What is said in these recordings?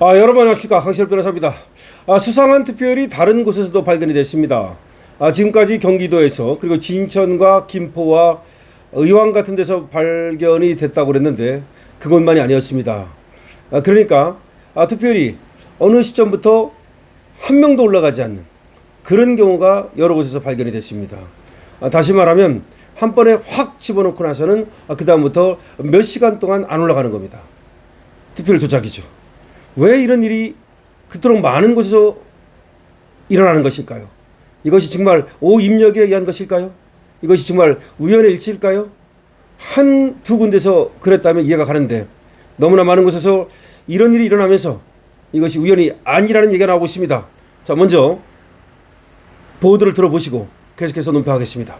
여러분 안녕하십니까, 강시열 변호사입니다. 수상한 투표율이 다른 곳에서도 발견이 됐습니다. 지금까지 경기도에서 그리고 진천과 김포와 의왕 같은 데서 발견이 됐다고 그랬는데 그것만이 아니었습니다. 그러니까 투표율이 어느 시점부터 한 명도 올라가지 않는 그런 경우가 여러 곳에서 발견이 됐습니다. 다시 말하면 한 번에 확 집어넣고 나서는 그 다음부터 몇 시간 동안 안 올라가는 겁니다. 투표율 조작이죠. 왜 이런 일이 그토록 많은 곳에서 일어나는 것일까요? 이것이 정말 오입력에 의한 것일까요? 이것이 정말 우연의 일치일까요? 한두 군데서 그랬다면 이해가 가는데 너무나 많은 곳에서 이런 일이 일어나면서 이것이 우연이 아니라는 얘기가 나오고 있습니다. 자, 먼저 보도를 들어보시고 계속해서 논평하겠습니다.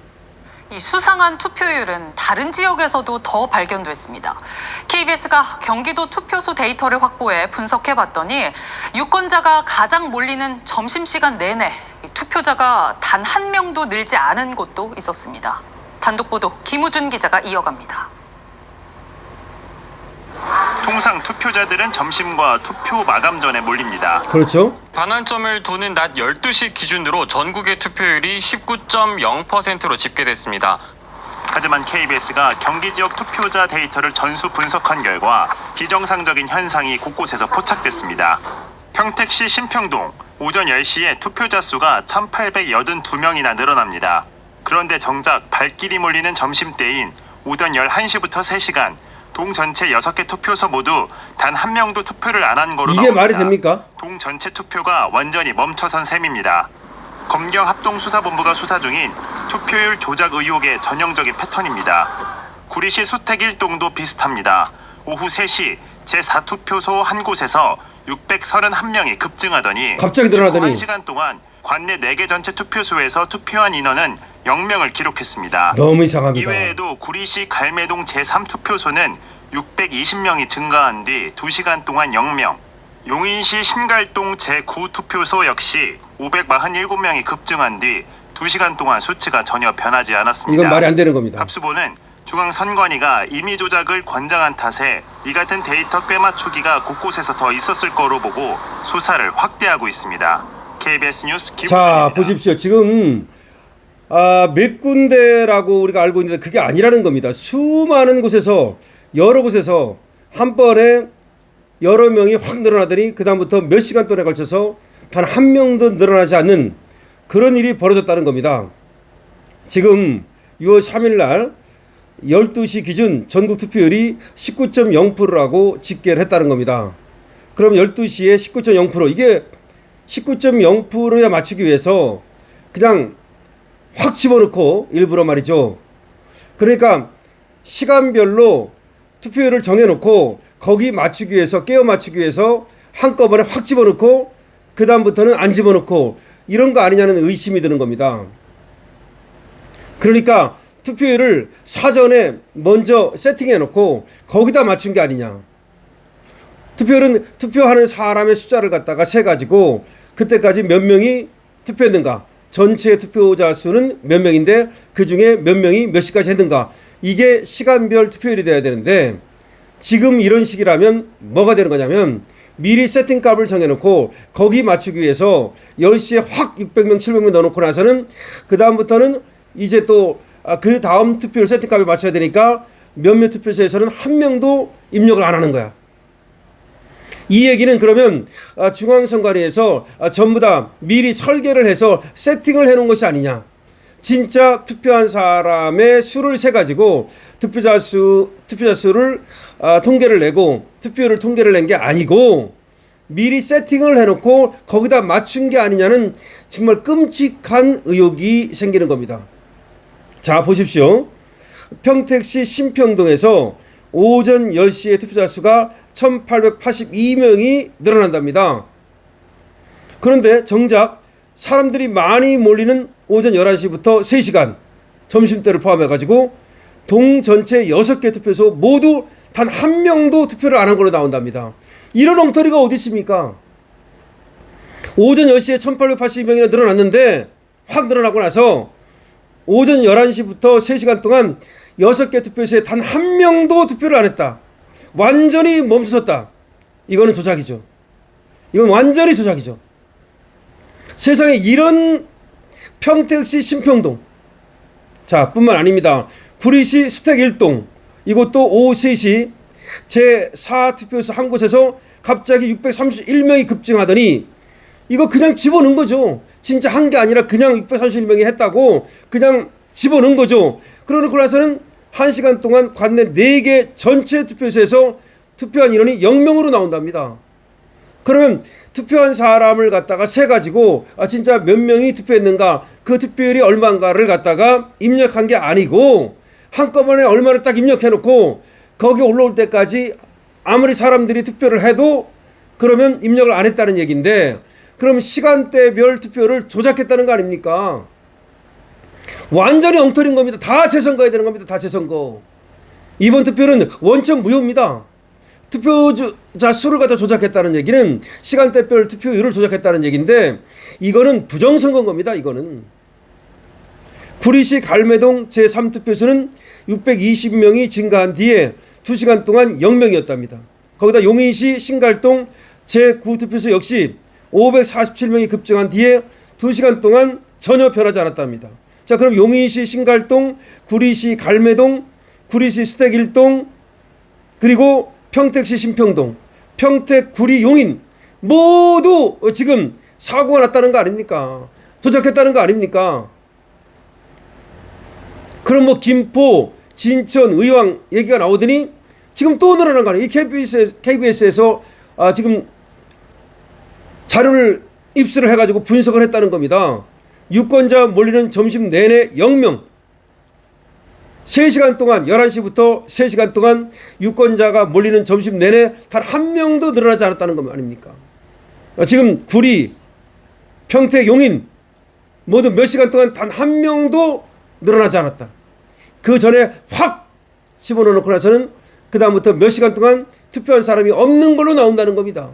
이 수상한 투표율은 다른 지역에서도 더 발견됐습니다. KBS가 경기도 투표소 데이터를 확보해 분석해봤더니 유권자가 가장 몰리는 점심시간 내내 투표자가 단 한 명도 늘지 않은 곳도 있었습니다. 단독 보도 김우준 기자가 이어갑니다. 통상 투표자들은 점심과 투표 마감 전에 몰립니다. 그렇죠. 반환점을 도는 낮 12시 기준으로 전국의 투표율이 19.0%로 집계됐습니다. 하지만 KBS가 경기 지역 투표자 데이터를 전수 분석한 결과 비정상적인 현상이 곳곳에서 포착됐습니다. 평택시 신평동 오전 10시에 투표자 수가 1,882명이나 늘어납니다. 그런데 정작 발길이 몰리는 점심때인 오전 11시부터 3시간 동 전체 6개 투표소 모두 단 한 명도 투표를 안 한 거로 이게 나옵니다. 말이 됩니까? 동 전체 투표가 완전히 멈춰선 셈입니다. 검경합동수사본부가 수사 중인 투표율 조작 의혹의 전형적인 패턴입니다. 구리시 수택 1동도 비슷합니다. 오후 3시 제4투표소 한 곳에서 631명이 급증하더니 갑자기 늘어나더니 1시간 동안 관내 4개 전체 투표소에서 투표한 인원은 0명을 기록했습니다. 너무 이상합니다. 이외에도 구리시 갈매동 제3투표소는 620명이 증가한 뒤 2시간 동안 0명, 용인시 신갈동 제9투표소 역시 547명이 급증한 뒤 2시간 동안 수치가 전혀 변하지 않았습니다. 이건 말이 안 되는 겁니다. 합수보는 중앙선관위가 임의 조작을 권장한 탓에 이 같은 데이터 꿰맞추기가 곳곳에서 더 있었을 거로 보고 수사를 확대하고 있습니다. KBS 뉴스 김우준입니다. 자, 보십시오. 지금 몇 군데라고 우리가 알고 있는데 그게 아니라는 겁니다. 수많은 곳에서 여러 곳에서 한 번에 여러 명이 확 늘어나더니 그 다음부터 몇 시간 동안에 걸쳐서 단 한 명도 늘어나지 않는 그런 일이 벌어졌다는 겁니다. 지금 6월 3일 날 12시 기준 전국 투표율이 19.0%라고 집계를 했다는 겁니다. 그럼 12시에 19.0%, 이게 19.0%에 맞추기 위해서 그냥 확 집어넣고 일부러 말이죠. 그러니까 시간별로 투표율을 정해놓고 거기 맞추기 위해서, 깨어 맞추기 위해서 한꺼번에 확 집어넣고 그 다음부터는 안 집어넣고 이런 거 아니냐는 의심이 드는 겁니다. 그러니까 투표율을 사전에 먼저 세팅해놓고 거기다 맞춘 게 아니냐. 투표율은 투표하는 사람의 숫자를 갖다가 세가지고 그때까지 몇 명이 투표했는가, 전체 투표자 수는 몇 명인데 그 중에 몇 명이 몇 시까지 했는가, 이게 시간별 투표율이 돼야 되는데 지금 이런 식이라면 뭐가 되는 거냐면 미리 세팅값을 정해놓고 거기 맞추기 위해서 10시에 확 600명 700명 넣어놓고 나서는 그 다음부터는 이제 또 그 다음 투표율 세팅값에 맞춰야 되니까 몇몇 투표소에서는 한 명도 입력을 안 하는 거야. 이 얘기는 그러면 중앙선관위에서 전부 다 미리 설계를 해서 세팅을 해놓은 것이 아니냐. 진짜 투표한 사람의 수를 세가지고 투표자 수를 통계를 내고 투표율을 통계를 낸 게 아니고 미리 세팅을 해놓고 거기다 맞춘 게 아니냐는 정말 끔찍한 의혹이 생기는 겁니다. 자, 보십시오. 평택시 신평동에서 오전 10시에 투표자 수가 1,882명이 늘어난답니다. 그런데 정작 사람들이 많이 몰리는 오전 11시부터 3시간 점심때를 포함해가지고 동 전체 6개 투표소 모두 단 한 명도 투표를 안 한 걸로 나온답니다. 이런 엉터리가 어디 있습니까? 오전 10시에 1,882명이나 늘어났는데 확 늘어나고 나서 오전 11시부터 3시간 동안 6개 투표소에 단 한 명도 투표를 안 했다. 완전히 멈춰섰다. 이거는 조작이죠. 이건 완전히 조작이죠. 세상에 이런 평택시 신평동, 자 뿐만 아닙니다. 구리시 수택 1동, 이것도 오후 3시 제4투표소 한 곳에서 갑자기 631명이 급증하더니 이거 그냥 집어넣은 거죠. 진짜 한 게 아니라 그냥 631명이 했다고 그냥 집어넣은 거죠. 그러고 나서는 1시간 동안 관내 4개 전체 투표소에서 투표한 인원이 0명으로 나온답니다. 그러면 투표한 사람을 갖다가 세가지고 진짜 몇 명이 투표했는가, 그 투표율이 얼마인가를 갖다가 입력한 게 아니고 한꺼번에 얼마를 딱 입력해놓고 거기 올라올 때까지 아무리 사람들이 투표를 해도 그러면 입력을 안 했다는 얘기인데, 그럼 시간대별 투표를 조작했다는 거 아닙니까? 완전히 엉터리인 겁니다. 다 재선거해야 되는 겁니다. 다 재선거. 이번 투표는 원천 무효입니다. 투표자 수를 갖다 조작했다는 얘기는 시간대별 투표율을 조작했다는 얘기인데, 이거는 부정선거인 겁니다. 이거는. 구리시 갈매동 제3투표소는 620명이 증가한 뒤에 2시간 동안 0명이었답니다. 거기다 용인시 신갈동 제9투표소 역시 547명이 급증한 뒤에 2시간 동안 전혀 변하지 않았답니다. 자, 그럼 용인시 신갈동, 구리시 갈매동, 구리시 수택 1동, 그리고 평택시 신평동, 평택, 구리, 용인 모두 지금 사고가 났다는 거 아닙니까? 조작했다는 거 아닙니까? 그럼 뭐 김포, 진천, 의왕 얘기가 나오더니 지금 또 늘어난 거 아니에요? 이 KBS에서 지금 자료를 입수를 해가지고 분석을 했다는 겁니다. 유권자 몰리는 점심 내내 0명. 3시간 동안, 11시부터 3시간 동안 유권자가 몰리는 점심 내내 단 한 명도 늘어나지 않았다는 거 아닙니까? 지금 구리, 평택, 용인 모두 몇 시간 동안 단 한 명도 늘어나지 않았다. 그 전에 확 집어넣고 나서는 그 다음부터 몇 시간 동안 투표한 사람이 없는 걸로 나온다는 겁니다.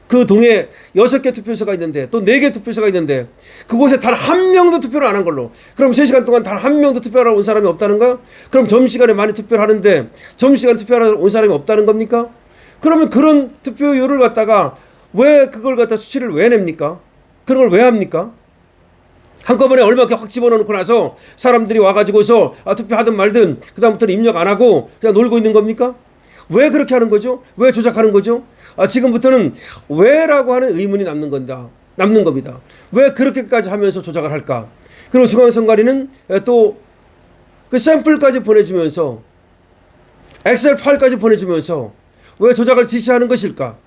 그 동에 6개 투표소가 있는데 또 4개 투표소가 있는데 그곳에 단 한 명도 투표를 안 한 걸로. 그럼 3시간 동안 단 한 명도 투표하러 온 사람이 없다는 거야? 그럼 점심시간에 많이 투표를 하는데 점심시간에 투표하러 온 사람이 없다는 겁니까? 그러면 그런 투표율을 갖다가 왜 그걸 갖다 수치를 왜 냅니까? 그런 걸 왜 합니까? 한꺼번에 얼마 이렇게 확 집어넣고 나서 사람들이 와가지고서 투표하든 말든 그 다음부터는 입력 안 하고 그냥 놀고 있는 겁니까? 왜 그렇게 하는 거죠? 왜 조작하는 거죠? 지금부터는 왜라고 하는 의문이 남는 겁니다. 왜 그렇게까지 하면서 조작을 할까? 그리고 중앙선관위는 또 그 샘플까지 보내주면서 엑셀 파일까지 보내주면서 왜 조작을 지시하는 것일까?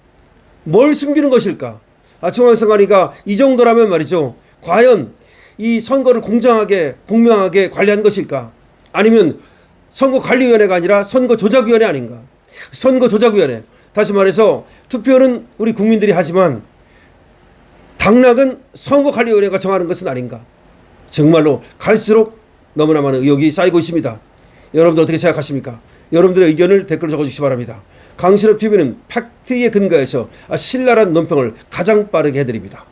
뭘 숨기는 것일까? 중앙선관위가 이 정도라면 말이죠. 과연 이 선거를 공정하게 공명하게 관리한 것일까? 아니면 선거관리위원회가 아니라 선거조작위원회 아닌가? 선거조작위원회. 다시 말해서 투표는 우리 국민들이 하지만 당락은 선거관리위원회가 정하는 것은 아닌가? 정말로 갈수록 너무나 많은 의혹이 쌓이고 있습니다. 여러분들 어떻게 생각하십니까? 여러분들의 의견을 댓글로 적어주시기 바랍니다. 강신업 TV는 팩트에 근거해서 신랄한 논평을 가장 빠르게 해드립니다.